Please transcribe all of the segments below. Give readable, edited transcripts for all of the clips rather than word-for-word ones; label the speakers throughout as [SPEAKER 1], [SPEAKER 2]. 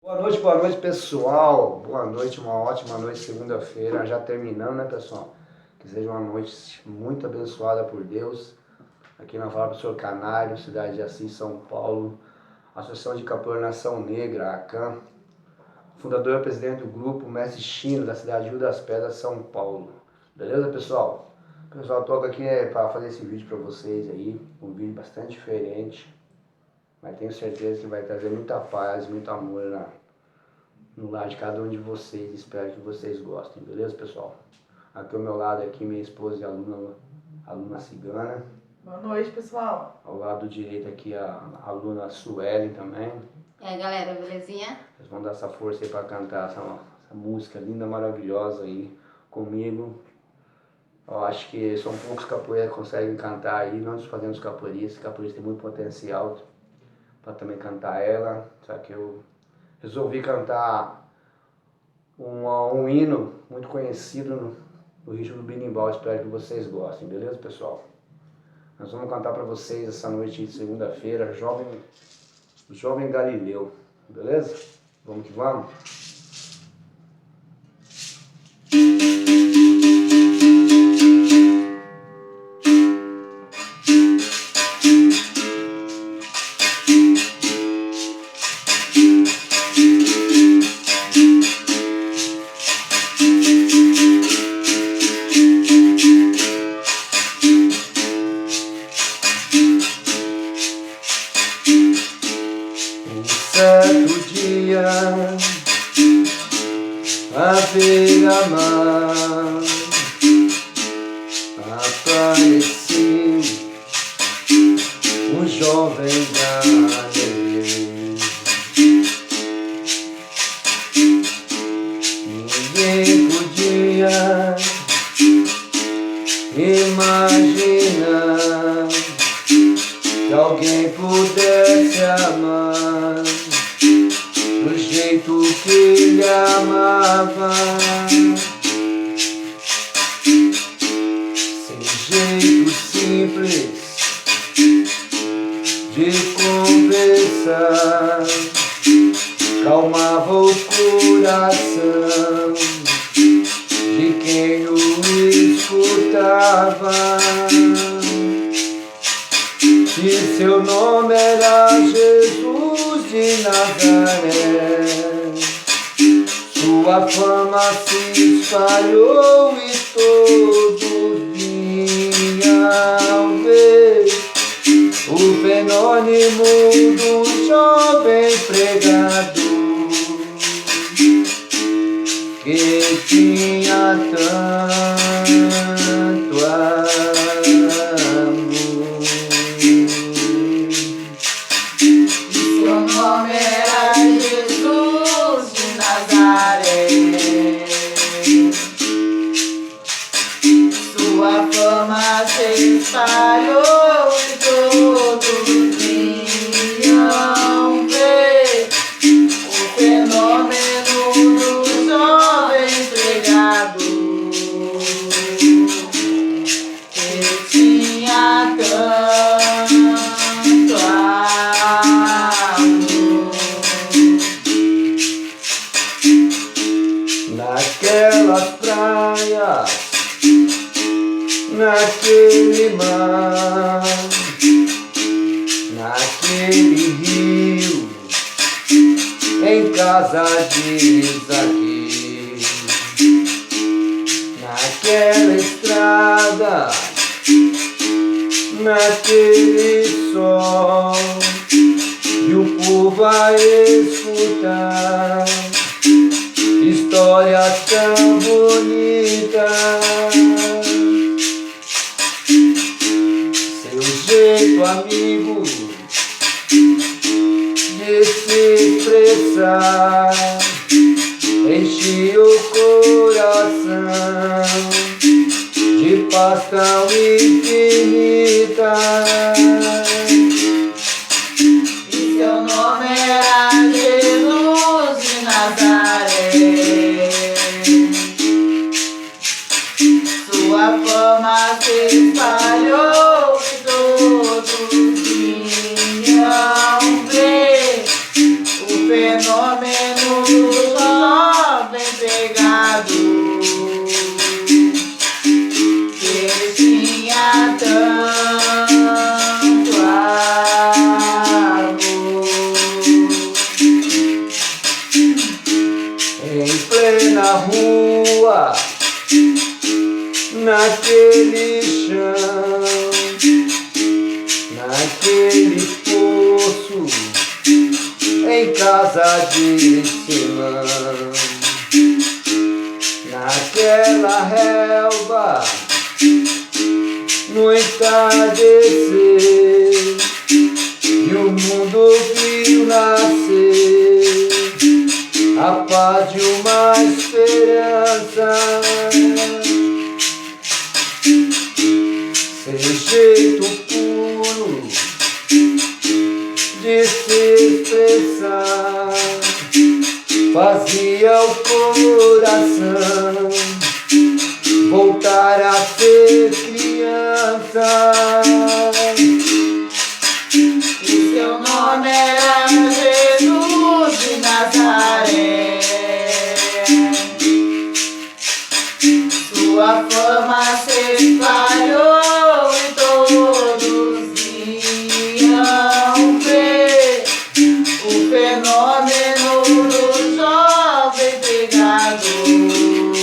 [SPEAKER 1] Boa noite pessoal. Boa noite, uma ótima noite, segunda-feira, já terminando, né pessoal? Que seja uma noite muito abençoada por Deus. Aqui na Fala do Senhor Canário, cidade de Assis, São Paulo. Associação de Capoeira Nação Negra, ACAN. Fundador e presidente do grupo Mestre Chino, da cidade de Rio das Pedras, São Paulo. Beleza pessoal? Pessoal, tô aqui para fazer esse vídeo para vocês aí. Um vídeo bastante diferente. Mas tenho certeza que vai trazer muita paz, muito amor no lar de cada um de vocês. Espero que vocês gostem, beleza pessoal? Aqui ao meu lado, aqui minha esposa e aluna cigana.
[SPEAKER 2] Boa noite pessoal.
[SPEAKER 1] Ao lado direito aqui a aluna Sueli também.
[SPEAKER 3] E aí galera, belezinha?
[SPEAKER 1] Eles vão dar essa força aí para cantar essa música linda, maravilhosa aí comigo. Eu acho que são poucos capoeiras que conseguem cantar aí, nós fazemos capoeiristas. Capoeirista tem muito potencial para também cantar ela, só que eu resolvi cantar um hino muito conhecido no ritmo do berimbau. Espero que vocês gostem, beleza pessoal? Nós vamos cantar para vocês essa noite de segunda-feira, Jovem Galileu, beleza? Vamos que vamos? Certo dia, à beira-mar, apareceu um jovem galileu. Ninguém podia imaginar que alguém pudesse amar do jeito que ele amava, sem jeito simples de conversar, calmava o coração de quem o escutava. E seu nome era Jesus de Nazaré. Sua fama se espalhou e todos vinham ver o fenômeno do jovem pregador, que tinha tanto amor.
[SPEAKER 2] Seu nome era Jesus de Nazaré. Sua fama se espalhou e todos vinham ver o fenômeno do jovem pregador, que tinha tanto amor.
[SPEAKER 1] Naquelas praias, naquele mar, naquele rio, em casa de Isaque, naquela estrada, naquele sol, e o povo a escutar histórias tão bonitas. Seu jeito amigo de se expressar enchia o coração de paz tão infinita.
[SPEAKER 2] E seu nome era Jesus de Nazaré. Sua fama se espalhou e todos vinham ver o fenômeno fenômeno do jovem pregado, que tinha tanto amor.
[SPEAKER 1] Em plena rua, naquele chão, naquele poço, em casa de Simão, naquela relva, no entardecer, e o mundo viu nascer a paz de uma esperança. Sem jeito puro de se expressar, fazia o coração voltar a ser criança.
[SPEAKER 2] E seu nome era Jesus de Nazaré. Sua fama se espalhou e todos iam ver o fenômeno do jovem pregador,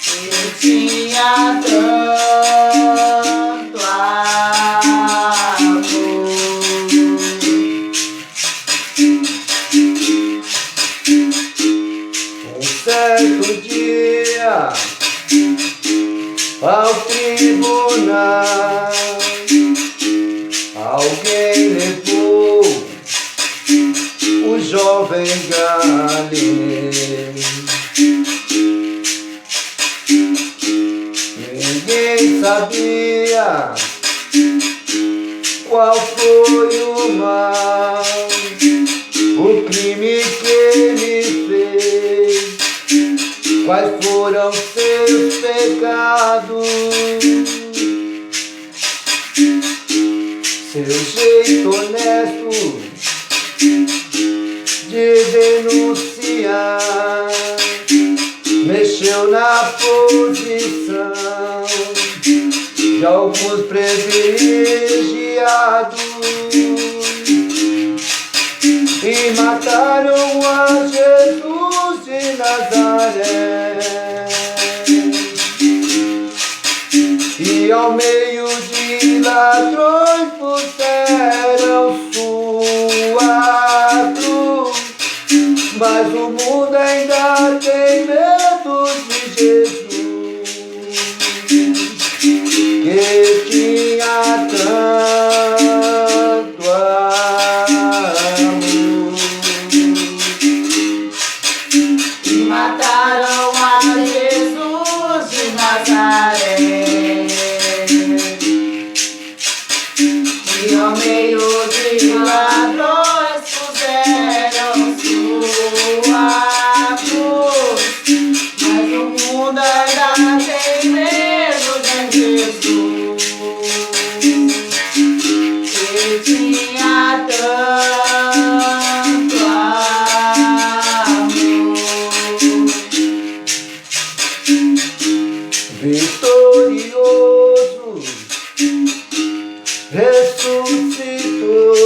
[SPEAKER 2] que tinha tanto amor.
[SPEAKER 1] Um certo dia, ao tribunal, alguém levou o jovem Galileu. Ninguém sabia qual foi o mal, o crime que ele fez, quais foram seus pecados. Seu jeito honesto de denunciar mexeu na posição de alguns privilegiados e mataram a Jesus de Nazaré. E ao meio de ladrões puseram sua cruz, mas o mundo ainda tem medo de Jesus, que tinha tanto amor.
[SPEAKER 2] E mataram a Jesus de Nazaré. E ao meio de ladrões puseram sua cruz, mas o mundo ainda tem medo de Jesus, que tinha tanto amor.
[SPEAKER 1] Vitorioso ressuscitou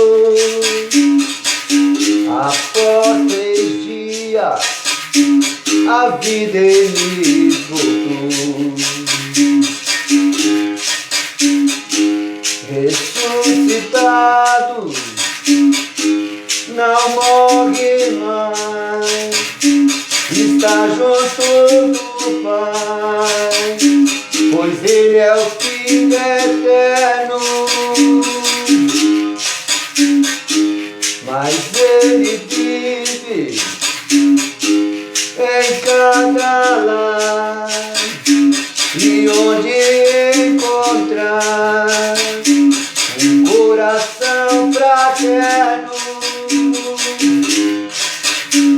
[SPEAKER 1] após 3 dias, a vida ele voltou. Ressuscitado, não morre mais, está junto do Pai, pois ele é o Filho eterno. Mas ele vive em cada lar, e onde encontrar um coração fraterno,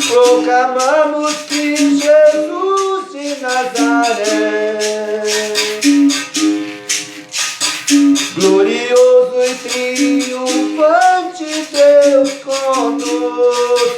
[SPEAKER 1] proclamamos que Jesus de Nazaré, glorioso e triunfante Deus conosco,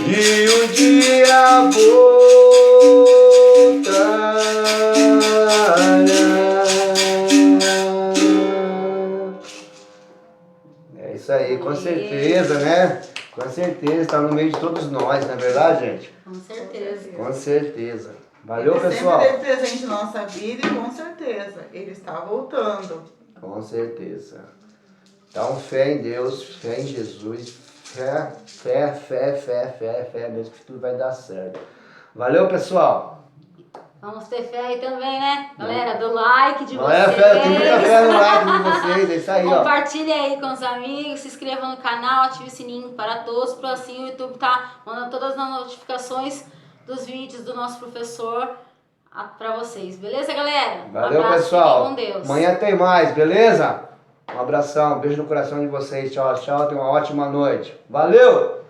[SPEAKER 1] E um dia voltará. É isso aí, com certeza, né? Com certeza, está no meio de todos nós, não é verdade, gente?
[SPEAKER 3] Com certeza.
[SPEAKER 1] Com certeza. Valeu,
[SPEAKER 2] Ele
[SPEAKER 1] pessoal.
[SPEAKER 2] sempre teve presente na nossa vida e com certeza ele está voltando.
[SPEAKER 1] Com certeza. Então, fé em Deus, fé em Jesus, fé mesmo que tudo vai dar certo. Valeu, pessoal.
[SPEAKER 3] Vamos ter fé aí também, né? Galera, do like de
[SPEAKER 1] Não é
[SPEAKER 3] vocês.
[SPEAKER 1] fé, tem muita fé no like de vocês, é isso aí, ó.
[SPEAKER 3] Compartilhe aí com os amigos, se inscreva no canal, ative o sininho para todos, para assim o YouTube tá mandando todas as notificações dos vídeos do nosso professor para vocês. Beleza, galera?
[SPEAKER 1] Valeu,
[SPEAKER 3] abraço,
[SPEAKER 1] pessoal.
[SPEAKER 3] fiquem com Deus.
[SPEAKER 1] Amanhã tem mais, beleza? Um abração, um beijo no coração de vocês. Tchau, tchau. Tenha uma ótima noite. Valeu!